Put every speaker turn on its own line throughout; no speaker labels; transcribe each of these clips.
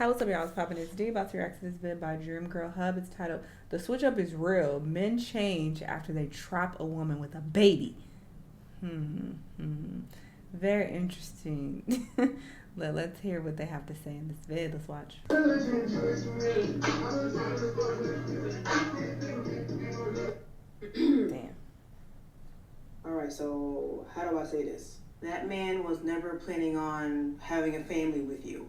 Hi, what's up, y'all? It's Poppin' It's D. About to react to this vid by Dream Girl Hub. It's titled "The Switch Up Is Real. Men Change After They Trap a Woman with a Baby." Hmm. Very interesting. Let's hear what they have to say in this vid. Let's watch. Damn.
All right, so how do I say this? That man was never planning on having a family with you.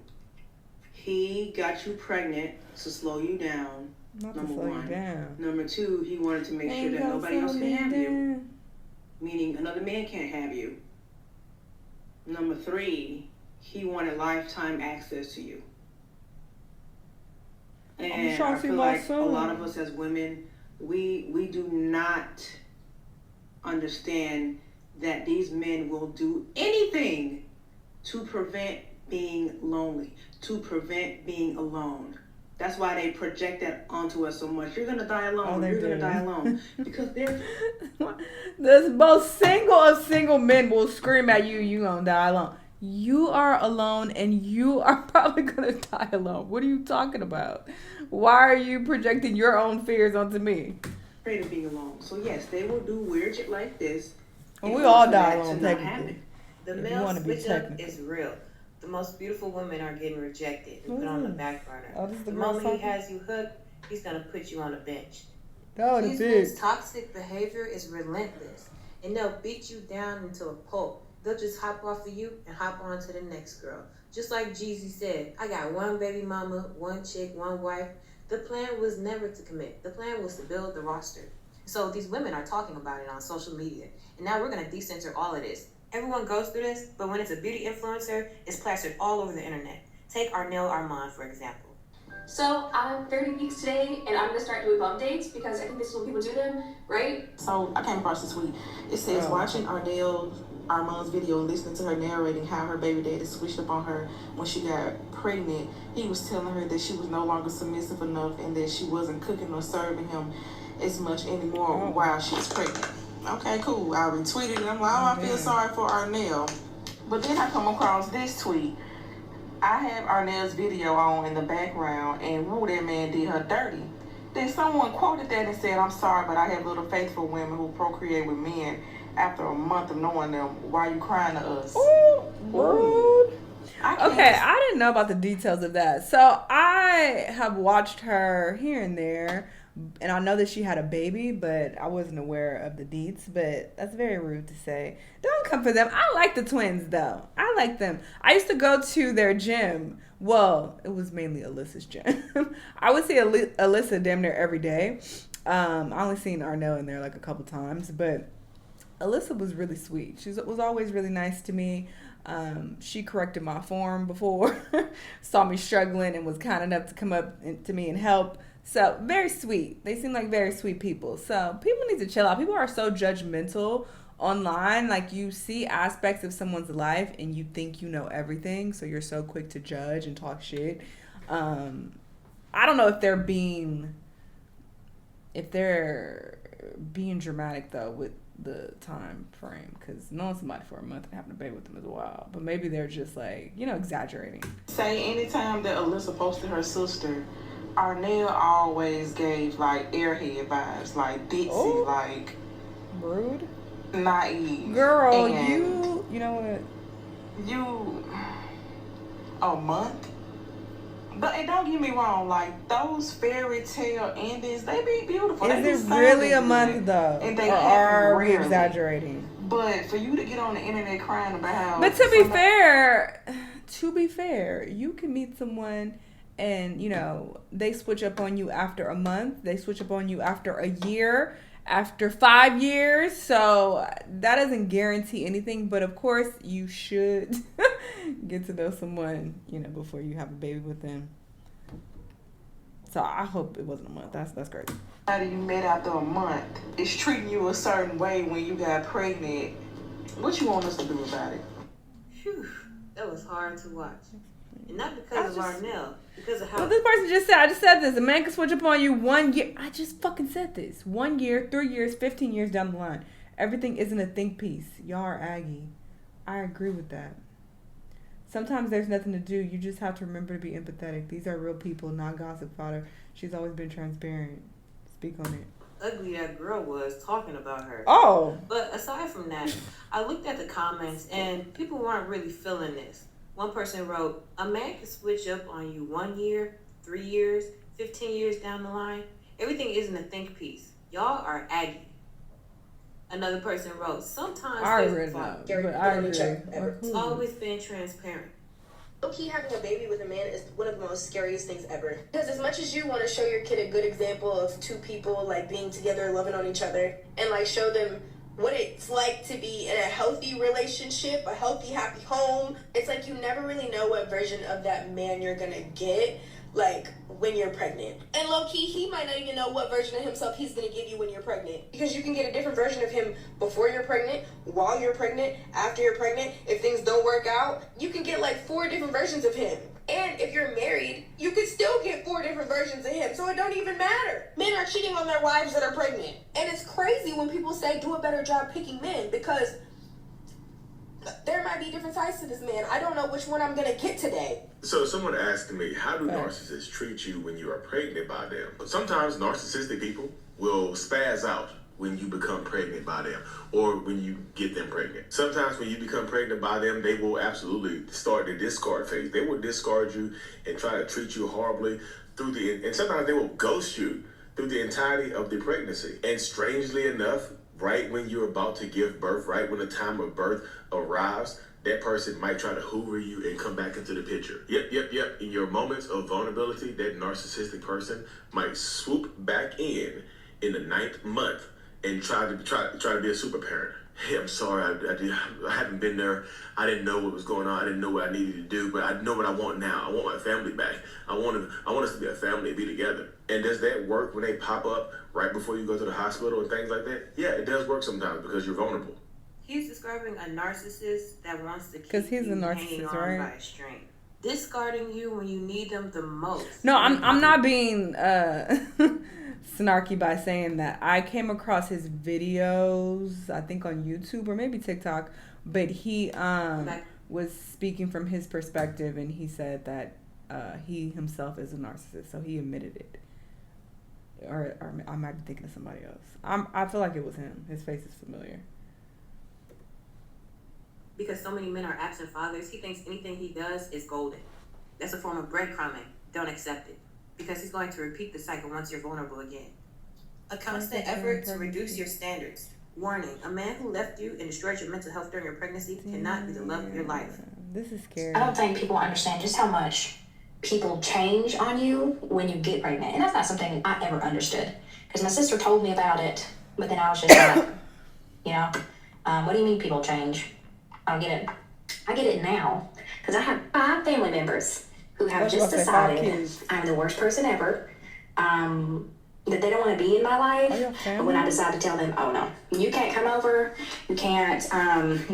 He got you pregnant to slow you down,
Not to
number
slow you
one.
down.
Number two, he wanted to make sure
Ain't
that
gonna
nobody else
slow
can
me
have you,
down.
meaning another man can't have you. Number three, he wanted lifetime access to you.
I'm
And
trying
I
to see
feel
my
like a lot
son.
of us as women, we do not understand that these men will do anything to prevent being lonely, to prevent being alone. That's why they project that onto us so much. You're gonna die
Oh,
alone.
they
You're gonna die
do.
alone because they're
The most single of single men will scream at you, "You gonna die alone." You are alone and you are probably gonna die alone. What are you talking about? Why are you projecting your own fears onto me?
afraid of being alone. So yes, they will do weird shit like this
Well,
in
we
order
all
for
die
that
alone,
to not
technically.
happen.
The
If you
male
want to be
switch up
technical.
is real. The most beautiful women are getting rejected and
Who's
put on the
this?
back burner.
Oh, this is the
The
girl
moment he
talking?
has you hooked, he's gonna put you on a bench.
Oh, the
These men's
bitch.
toxic behavior is relentless, and they'll beat you down into a pulp. They'll just hop off of you and hop on to the next girl. Just like Jeezy said, I got one baby mama, one chick, one wife. The plan was never to commit. The plan was to build the roster. So these women are talking about it on social media, and now we're gonna decenter all of this. Everyone goes through this, but when it's a beauty influencer, it's plastered all over the internet. Take Arnell Armand, for example.
So I'm 30 weeks today, and I'm gonna start doing bump dates because I think this is when people do them, right?
So I came across this tweet. It says watching Armand's video and listening to her narrating how her baby daddy switched up on her when she got pregnant. He was telling her that she was no longer submissive enough and that she wasn't cooking or serving him as much anymore while she was pregnant. Okay, cool. I retweeted it. I'm like, oh, I feel sorry for Arnell. But then I come across this tweet. I have Arnell's video on in the background, and woo, that man did her dirty. Then someone quoted that and said, I'm sorry, but I have little faith for women who procreate with men after a month of knowing them. Why are you crying to us?
Ooh, rude. Okay, I didn't know about the details of that. So I have watched her here and there, and I know that she had a baby, but I wasn't aware of the deets. But that's very rude to say. Don't come for them. I like the twins, though. I like them. I used to go to their gym. Well, it was mainly Alyssa's gym. I would see Alyssa damn near every day. I only seen Arnell in there like a couple times, but Alyssa was really sweet. She was always really nice to me. She corrected my form before, saw me struggling, and was kind enough to come up to me and help. So very sweet. They seem like very sweet people. So people need to chill out. People are so judgmental online. Like, you see aspects of someone's life and you think you know everything, so you're so quick to judge and talk shit. I don't know if they're being dramatic though with the time frame, because knowing somebody for a month and having a baby with them is wild. But maybe they're just like, exaggerating.
Say anytime that Alyssa posted her sister, Arnell always gave like airhead vibes, like ditzy, like
rude,
naive.
Girl,
and
you know what?
You a month? But and don't get me wrong, like those fairy tale endings, they be beautiful.
Is it really a month though?
And they
or are we
rarely.
exaggerating?
But for you to get on the internet crying about how
But to be fair, you can meet someone and they switch up on you after a month, they switch up on you after a year, after 5 years. So that doesn't guarantee anything, but of course you should get to know someone, before you have a baby with them. So I hope it wasn't a month. That's great.
Somebody you met after a month is treating you a certain way when you got pregnant. What you want us to do about it?
Whew, that was hard to watch. And not because of Arnell, because of how...
Well, this person just said, I just said this. A man can switch up on you 1 year. I just fucking said this. 1 year, 3 years, 15 years down the line. Everything isn't a think piece. Y'all are Aggie. I agree with that. Sometimes there's nothing to do. You just have to remember to be empathetic. These are real people, not gossip fodder. She's always been transparent. Speak on it.
Ugly that girl was talking about her.
Oh.
But aside from that, I looked at the comments and people weren't really feeling this. One person wrote, a man can switch up on you 1 year, 3 years, 15 years down the line. Everything isn't a think piece. Y'all are aggy. Another person wrote, sometimes
I
there's
agree.
a fight.
I agree.
It's always been transparent.
Low-key, having a baby with a man is one of the most scariest things ever. Because as much as you want to show your kid a good example of two people like being together, loving on each other, and like show them what it's like to be in a healthy relationship, a healthy, happy home, it's like you never really know what version of that man you're gonna get, like when you're pregnant. And low-key, he might not even know what version of himself he's gonna give you when you're pregnant. Because you can get a different version of him before you're pregnant, while you're pregnant, after you're pregnant. If things don't work out, you can get like 4 different versions of him. And if you're married, you could still get 4 different versions of him, so it don't even matter. Men are cheating on their wives that are pregnant. And it's crazy when people say do a better job picking men, because there might be different sides to this man. I don't know which one I'm gonna get today.
So someone asked me, how do narcissists treat you when you are pregnant by them? Sometimes narcissistic people will spaz out when you become pregnant by them or when you get them pregnant. Sometimes when you become pregnant by them, they will absolutely start the discard phase. They will discard you and try to treat you horribly and sometimes they will ghost you through the entirety of the pregnancy. And strangely enough, right when you're about to give birth, right when the time of birth arrives, that person might try to hoover you and come back into the picture. Yep. In your moments of vulnerability, that narcissistic person might swoop back in the 9th month and try to be a super parent. Hey, I'm sorry, I haven't been there. I didn't know what was going on. I didn't know what I needed to do, but I know what I want now. I want my family back. I want us to be a family and be together. And does that work when they pop up right before you go to the hospital and things like that? Yeah, it does work sometimes because you're vulnerable.
He's describing a narcissist that wants to keep
he's
you
a narcissist,
hanging on
right?
by a string. Discarding you when you need them the most.
No, I'm not being snarky by saying that. I came across his videos, I think on YouTube or maybe TikTok, but he was speaking from his perspective, and he said that he himself is a narcissist, so he admitted it. Or I might be thinking of somebody else. I feel like it was him. His face is familiar.
Because so many men are absent fathers, he thinks anything he does is golden. That's a form of breadcrumbing. Don't accept it. Because he's going to repeat the cycle once you're vulnerable again. A constant effort to reduce your standards. Warning, a man who left you and destroyed your mental health during your pregnancy cannot be the love of your life.
This is scary.
I don't think people understand just how much people change on you when you get pregnant. And that's not something I ever understood. Because my sister told me about it, but then I was just like, what do you mean people change? I don't get it. I get it now. Because I have 5 family members who have just decided I'm the worst person ever. That they don't want to be in my life. But when I decide to tell them, oh no, you can't come over, you can't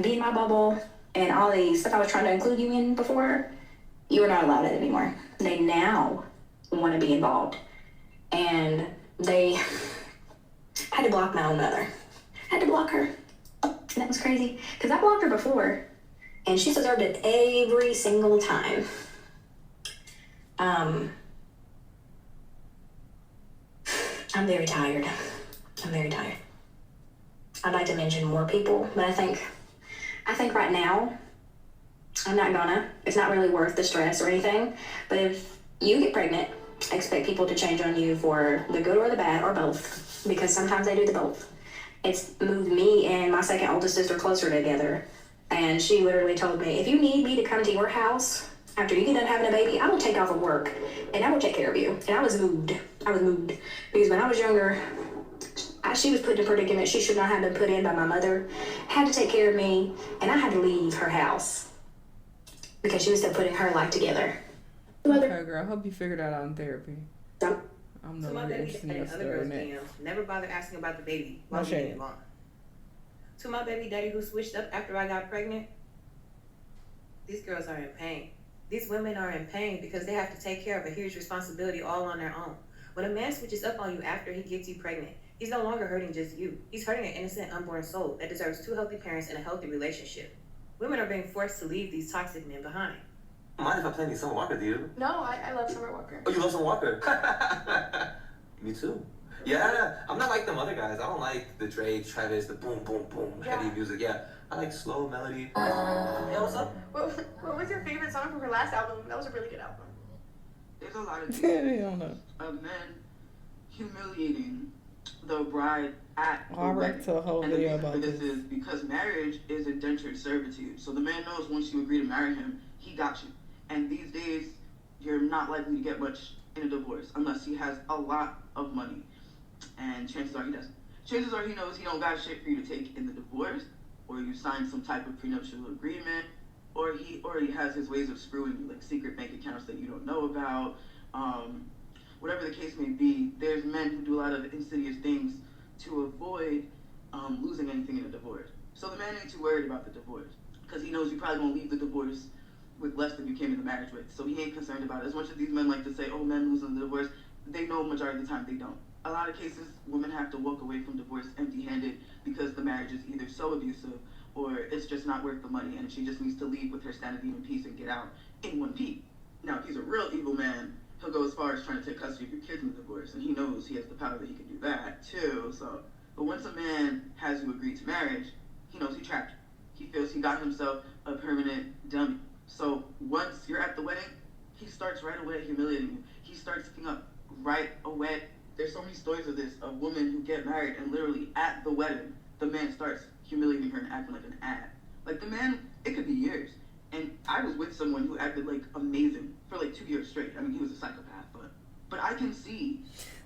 be in my bubble, and all these stuff I was trying to include you in before, you are not allowed it anymore. They now want to be involved. And they had to block my own mother. Had to block her. And that was crazy. Because I blocked her before, and she deserved it every single time. I'm very tired. I'd like to mention more people, but I think right now, I'm not gonna. It's not really worth the stress or anything. But if you get pregnant, expect people to change on you for the good or the bad or both, because sometimes they do the both. It's moved me and my second oldest sister closer together, and she literally told me, if you need me to come to your house after you get done having a baby, I will take off of work and I will take care of you. And I was moved because when I was younger, she was put in a predicament she should not have been put in by my mother, had to take care of me, and I had to leave her house because she was still putting her life together.
Okay, girl, I hope you figured that out in therapy.
So,
I'm
to
not
my
really
baby
interested in
daddy
your
and other girls'
story.
DMs, never bother asking about the baby while
No
we
shade.
getting along. To my baby daddy who switched up after I got pregnant, these girls are in pain. These women are in pain because they have to take care of a huge responsibility all on their own. When a man switches up on you after he gets you pregnant, he's no longer hurting just you. He's hurting an innocent unborn soul that deserves 2 healthy parents and a healthy relationship. Women are being forced to leave these toxic men behind.
Mind if I play any Summer Walker, do you?
No, I love Summer Walker.
Oh, you love Summer Walker? Me too. Yeah, I'm not like them other guys. I don't like the Drake, Travis, the boom, boom, boom, heavy music. Yeah, I like slow melody. Yeah, what's up?
What was your favorite song from her last album? That was a really good album.
There's a lot of
of
men humiliating the bride at the
I
wedding.
read to a whole
And the
video
reason
about
for this
this.
is because marriage is indentured servitude. So the man knows once you agree to marry him, he got you. And these days, you're not likely to get much in a divorce unless he has a lot of money. And chances are he doesn't. Chances are he knows he don't got shit for you to take in the divorce, or you signed some type of prenuptial agreement, or he already has his ways of screwing you, like secret bank accounts that you don't know about. Whatever the case may be, there's men who do a lot of insidious things to avoid losing anything in a divorce. So the man ain't too worried about the divorce because he knows you probably won't leave the divorce with less than you came into marriage with. So he ain't concerned about it. As much as these men like to say, oh, men losing the divorce, they know majority of the time they don't. A lot of cases, women have to walk away from divorce empty-handed because the marriage is either so abusive or it's just not worth the money and she just needs to leave with her sanity and peace and get out in one piece. Now, if he's a real evil man, he'll go as far as trying to take custody of your kids in the divorce, and he knows he has the power that he can do that too. So, but once a man has you agree to marriage, he knows he trapped you. He feels he got himself a permanent dummy. So once you're at the wedding, he starts right away humiliating you. He starts picking up right away. There's so many stories of this, of women who get married and literally at the wedding, the man starts humiliating her and acting like an ad. Like the man, it could be years. And I was with someone who acted like amazing for like 2 years straight. I mean, he was a psychopath, but I can see.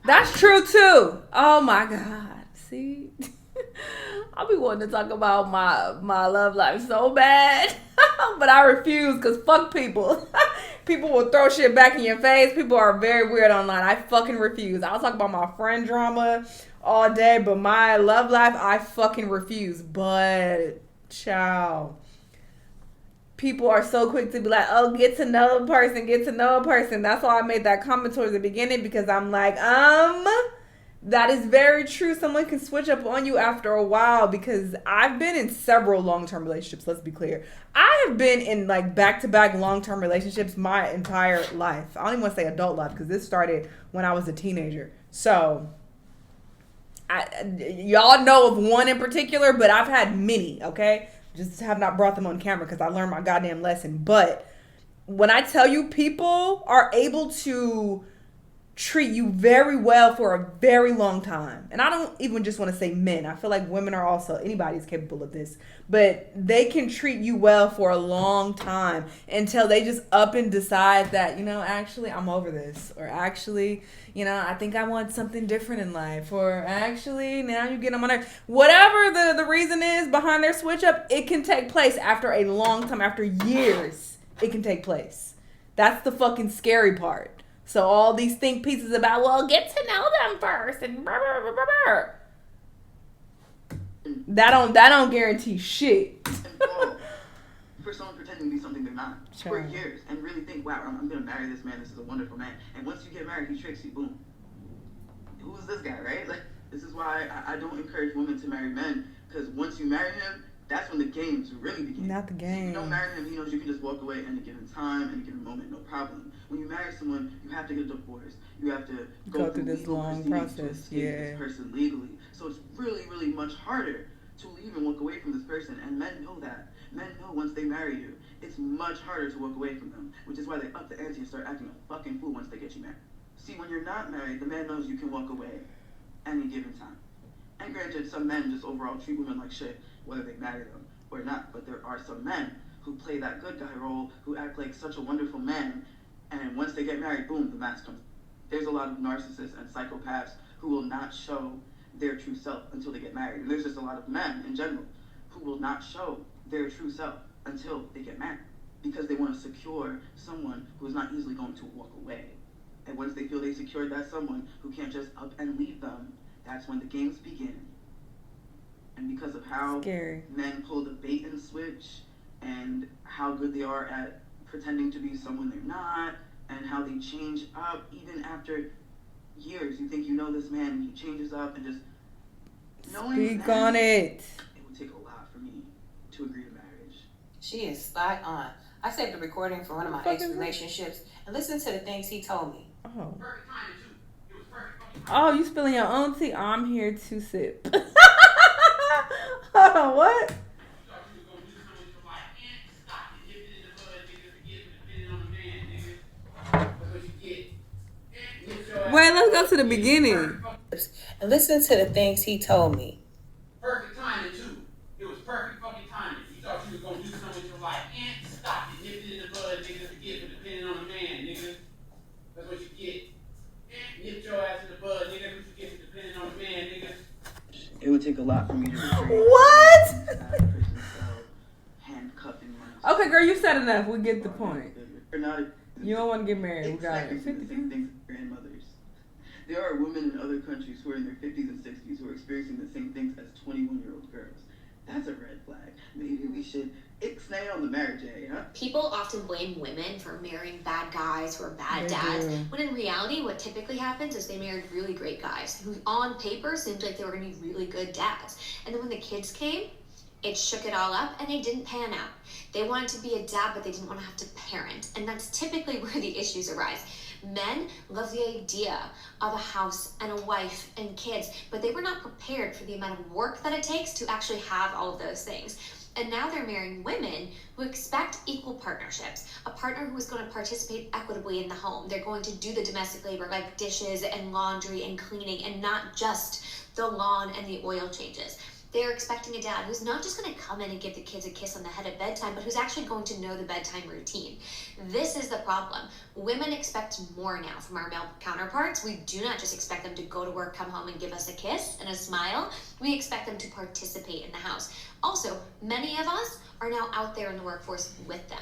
That's true too. Oh my God. See? I'll be wanting to talk about my love life so bad. But I refuse because fuck people. People will throw shit back in your face. People are very weird online. I fucking refuse. I'll talk about my friend drama all day, but my love life, I fucking refuse. But, ciao. People are so quick to be like, oh, get to know a person, get to know a person. That's why I made that comment towards the beginning because I'm like, that is very true. Someone can switch up on you after a while because I've been in several long-term relationships. Let's be clear. I have been in like back-to-back long-term relationships my entire life. I don't even want to say adult life because this started when I was a teenager. So, y'all know of one in particular, but I've had many, okay? Just have not brought them on camera because I learned my goddamn lesson. But when I tell you people are able to treat you very well for a very long time. And I don't even just want to say men. I feel like women are also, anybody's capable of this. But they can treat you well for a long time until they just up and decide that, you know, actually I'm over this. Or actually, you know, I think I want something different in life. Or actually, now you get on my nerves. Whatever the reason is behind their switch up, it can take place after a long time, after years. It can take place. That's the fucking scary part. So all these think pieces about, well, get to know them first and blah, blah, blah, blah, blah. That don't guarantee shit.
For someone pretending to be something they're not for years and really think, wow, I'm gonna marry this man. This is a wonderful man. And once you get married, he tricks you. Boom. Who's this guy, right? Like this is why I don't encourage women to marry men because once you marry him, that's when the games really begin.
Not the game.
If you don't marry him, he knows you can just walk away at any given time, any given moment, no problem. When you marry someone, you have to get a divorce. You have to go through this long process. This person legally. So it's really, really much harder to leave and walk away from this person. And men know that. Men know once they marry you, it's much harder to walk away from them, which is why they up the ante and start acting a fucking fool once they get you married. See, when you're not married, the man knows you can walk away any given time. And granted, some men just overall treat women like shit, whether they marry them or not. But there are some men who play that good guy role, who act like such a wonderful man, and once they get married, boom, the mask comes. There's a lot of narcissists and psychopaths who will not show their true self until they get married. And there's just a lot of men in general who will not show their true self until they get married because they want to secure someone who is not easily going to walk away. And once they feel they secured that someone who can't just up and leave them, that's when the games begin. And because of how men pull the bait and switch and how good they are at pretending to be someone they're not and how they change up even after years. You think you know this man and he changes up and just knowing
Speak on it.
It would take a lot for me to agree to marriage.
She is spot on. I saved a recording from one of my ex-relationships and listen to the things he told me.
Oh. Oh, you spilling your own tea? I'm here to sip. Hold on, what? Wait, let's go to the beginning.
And listen to the things he told me.
Perfect timing too. It was perfect fucking timing. You thought you was gonna do something with your life and stop it, nip it in the bud, nigga. Forget it, depending on the man, nigga. That's what you get. Nip your ass in the bud, nigga. That's what you get, depending on the man, nigga.
It would take a lot for me to
What?
handcuffing myself.
Okay, girl, you said enough. We get the point.
They're not
You don't want to get married. We got
exactly
it.
the same things as grandmothers. There are women in other countries who are in their 50s and 60s who are experiencing the same things as 21-year-old girls. That's a red flag. Maybe we should ixnay on the marriage, huh?
People often blame women for marrying bad guys who are bad dads, when in reality, what typically happens is they married really great guys who, on paper, seemed like they were going to be really good dads. And then when the kids came, it shook it all up and they didn't pan out. They wanted to be a dad, but they didn't want to have to parent. And that's typically where the issues arise. Men love the idea of a house and a wife and kids, but they were not prepared for the amount of work that it takes to actually have all of those things. And now they're marrying women who expect equal partnerships, a partner who is going to participate equitably in the home. They're going to do the domestic labor like dishes and laundry and cleaning, and not just the lawn and the oil changes. They're expecting a dad who's not just going to come in and give the kids a kiss on the head at bedtime, but who's actually going to know the bedtime routine. This is the problem. Women expect more now from our male counterparts. We do not just expect them to go to work, come home, and give us a kiss and a smile. We expect them to participate in the house. Also, many of us are now out there in the workforce with them.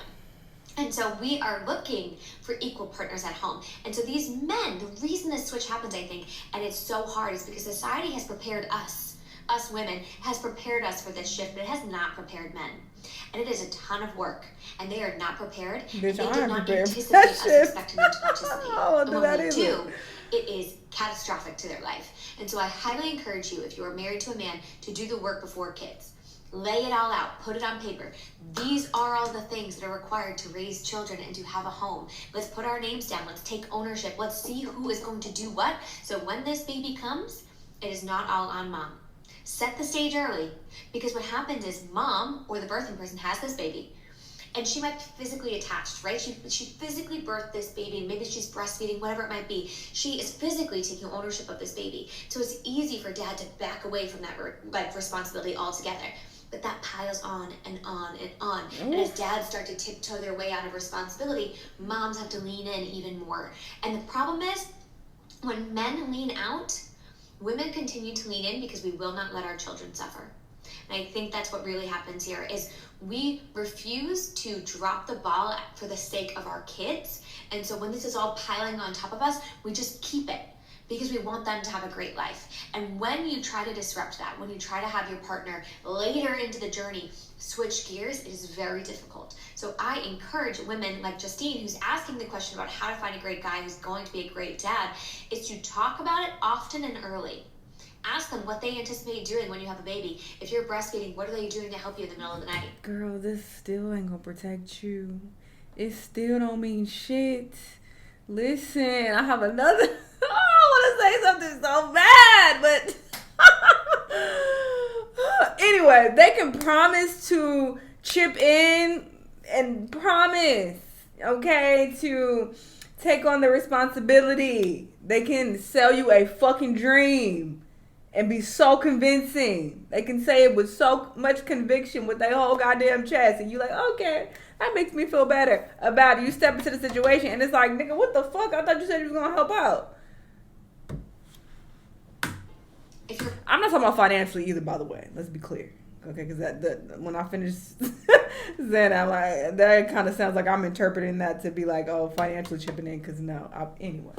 And so we are looking for equal partners at home. And so these men, the reason this switch happens, I think, and it's so hard, is because society has prepared us women, has prepared us for this shift, but it has not prepared men. And it is a ton of work, and they are not prepared.
Bitch,
they did not anticipate us expecting them to participate. And when they do, it is catastrophic to their life. And so I highly encourage you, if you are married to a man, to do the work before kids. Lay it all out, put it on paper. These are all the things that are required to raise children and to have a home. Let's put our names down, let's take ownership, let's see who is going to do what. So when this baby comes, it is not all on mom. Set the stage early, because what happens is mom or the birthing person has this baby, and she might be physically attached, right? She physically birthed this baby. Maybe she's breastfeeding, whatever it might be. She is physically taking ownership of this baby. So it's easy for dad to back away from that responsibility altogether. But that piles on and on and on. And as dads start to tiptoe their way out of responsibility, moms have to lean in even more. And the problem is, when men lean out, women continue to lean in because we will not let our children suffer. And I think that's what really happens here, is we refuse to drop the ball for the sake of our kids. And so when this is all piling on top of us, we just keep it because we want them to have a great life. And when you try to disrupt that, when you try to have your partner later into the journey switch gears, it is very difficult. So I encourage women like Justine, who's asking the question about how to find a great guy who's going to be a great dad, is to talk about it often and early. Ask them what they anticipate doing when you have a baby. If you're breastfeeding, what are they doing to help you in the middle of the night?
Girl, this still ain't gonna protect you. It still don't mean shit. Listen, I have another... I want to say something so bad, but... Anyway, they can promise to chip in and promise, okay, to take on the responsibility. They can sell you a fucking dream and be so convincing. They can say it with so much conviction with their whole goddamn chest, and you like, okay, that makes me feel better about it. You step into the situation and it's like, nigga, what the fuck? I thought you said you was gonna help out. I'm not talking about financially either, by the way. Let's be clear, okay? Because that when I finish then I'm like, that kind of sounds like I'm interpreting that to be like, oh, financially chipping in. Because no, anyway.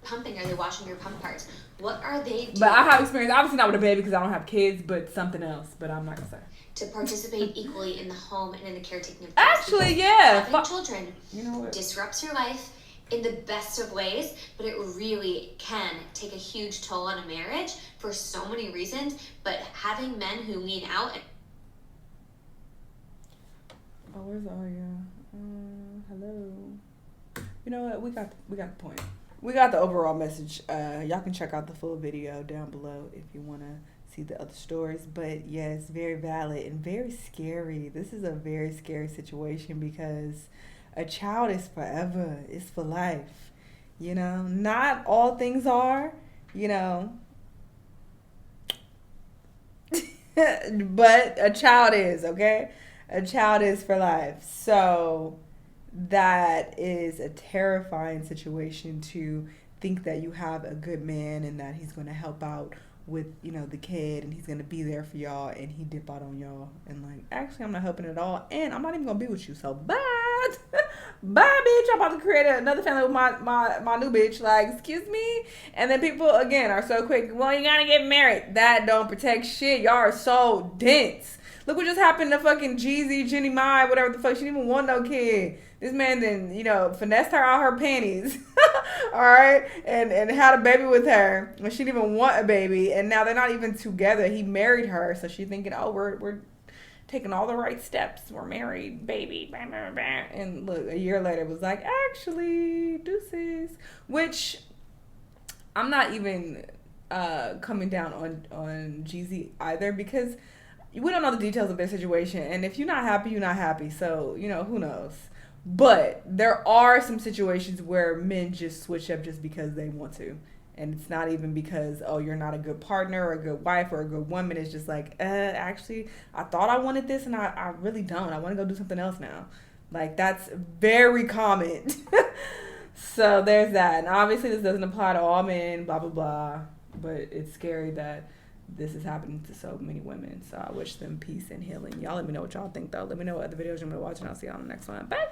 Pumping? Are they washing your pump parts? What are they doing?
But I have experience, obviously not with a baby because I don't have kids, but something else. But I'm not gonna say.
To participate equally in the home and in the caretaking of kids.
Actually, yeah.
Having children,
you know what?
Disrupts your life in the best of ways, but it really can take a huge toll on a marriage for so many reasons. But having men who lean out and...
Oh, where's Aria? Hello. You know what? We got the point. We got the overall message. Y'all can check out the full video down below if you want to see the other stories. But yes, very valid and very scary. This is a very scary situation because a child is forever. It's for life. You know, not all things are, you know, but a child is, okay? A child is for life. So that is a terrifying situation to think that you have a good man and that he's going to help out with, you know, the kid and he's going to be there for y'all and he dip out on y'all and like, actually I'm not helping at all and I'm not even going to be with you. So bye. Bye, bitch. I'm about to create another family with my new bitch. Like, excuse me? And then people, again, are so quick. Well, you got to get married. That don't protect shit. Y'all are so dense. Look what just happened to fucking Jeezy, Jenny Mai, whatever the fuck. She didn't even want no kid. This man then, you know, finessed her out her panties. All right? And had a baby with her. And she didn't even want a baby. And now they're not even together. He married her. So she's thinking, oh, we're taking all the right steps. We're married, baby. And look, a year later, it was like, actually, deuces. Which, I'm not even coming down on Jeezy either because we don't know the details of their situation. And if you're not happy, you're not happy. So, you know, who knows? But there are some situations where men just switch up just because they want to. And it's not even because, oh, you're not a good partner or a good wife or a good woman. It's just like, actually, I thought I wanted this and I really don't. I want to go do something else now. Like, that's very common. So there's that. And obviously this doesn't apply to all men, blah, blah, blah. But it's scary that this is happening to so many women. So I wish them peace and healing. Y'all let me know what y'all think, though. Let me know what other videos you want to watch, and I'll see y'all on the next one. Bye.